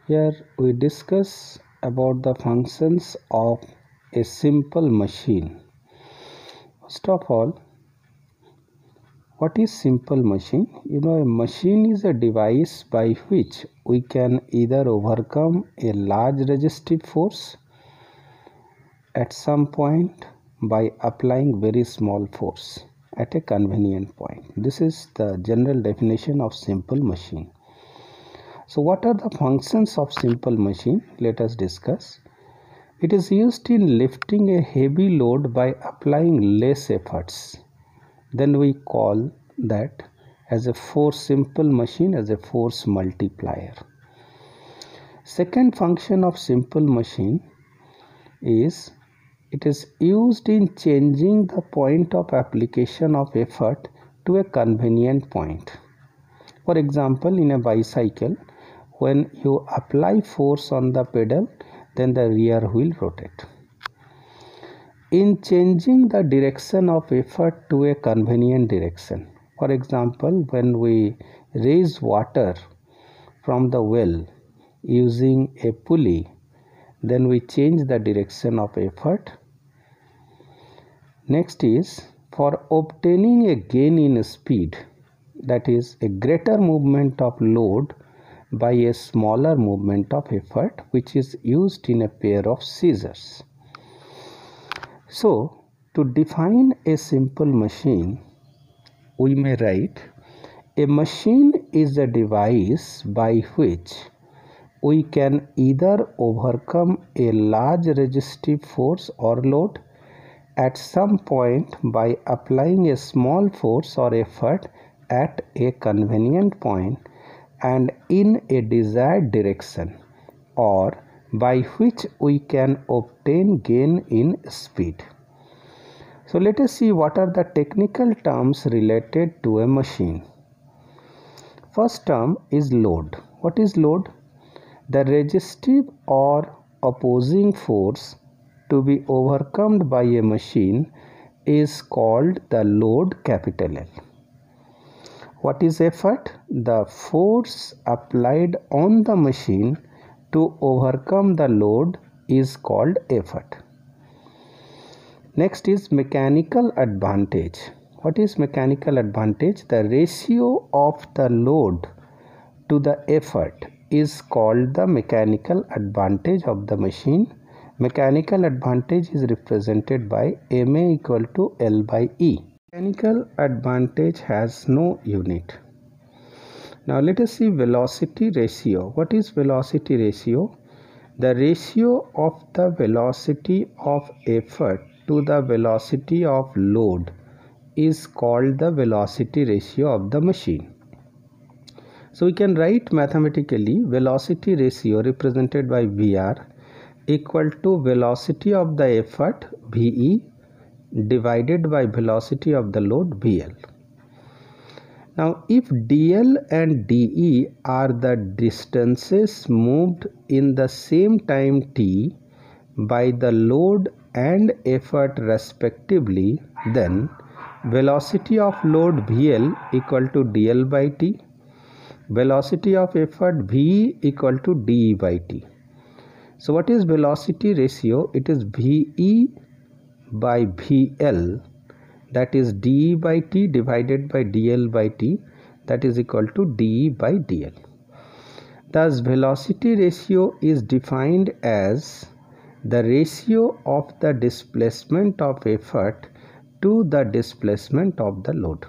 Here we discuss about the functions of a simple machine. First of all, what is simple machine? A machine is a device by which we can either overcome a large resistive force at some point by applying very small force at a convenient point. This is the general definition of simple machine. So what are the functions of simple machine? Let us discuss. It is used in lifting a heavy load by applying less efforts. Then we call that as a simple machine as a force multiplier. Second function of simple machine is it is used in changing the point of application of effort to a convenient point. For example, in a bicycle, when you apply force on the pedal, then the rear wheel rotates. In changing the direction of effort to a convenient direction, for example, when we raise water from the well using a pulley, then we change the direction of effort. Next is for obtaining a gain in speed, that is a greater movement of load by a smaller movement of effort, which is used in a pair of scissors. So, to define a simple machine, we may write a machine is a device by which we can either overcome a large resistive force or load at some point by applying a small force or effort at a convenient point and in a desired direction, or by which we can obtain gain in speed. So let us see what are the technical terms related to a machine. First term is load. What is load? The resistive or opposing force to be overcome by a machine is called the load, capital L. What is effort? The force applied on the machine to overcome the load is called effort. Next is mechanical advantage. What is mechanical advantage? The ratio of the load to the effort is called the mechanical advantage of the machine. Mechanical advantage is represented by MA equal to L by E. Mechanical advantage has no unit. Now let us see velocity ratio. What is velocity ratio? The ratio of the velocity of effort to the velocity of load is called the velocity ratio of the machine. So we can write mathematically velocity ratio represented by VR equal to velocity of the effort VE divided by velocity of the load VL. Now if DL and DE are the distances moved in the same time t by the load and effort respectively, then velocity of load VL equal to DL by T, velocity of effort VE equal to DE by T. So what is velocity ratio? It is VE by VL, that is DE by T divided by DL by T, that is equal to DE by DL. Thus velocity ratio is defined as the ratio of the displacement of effort to the displacement of the load.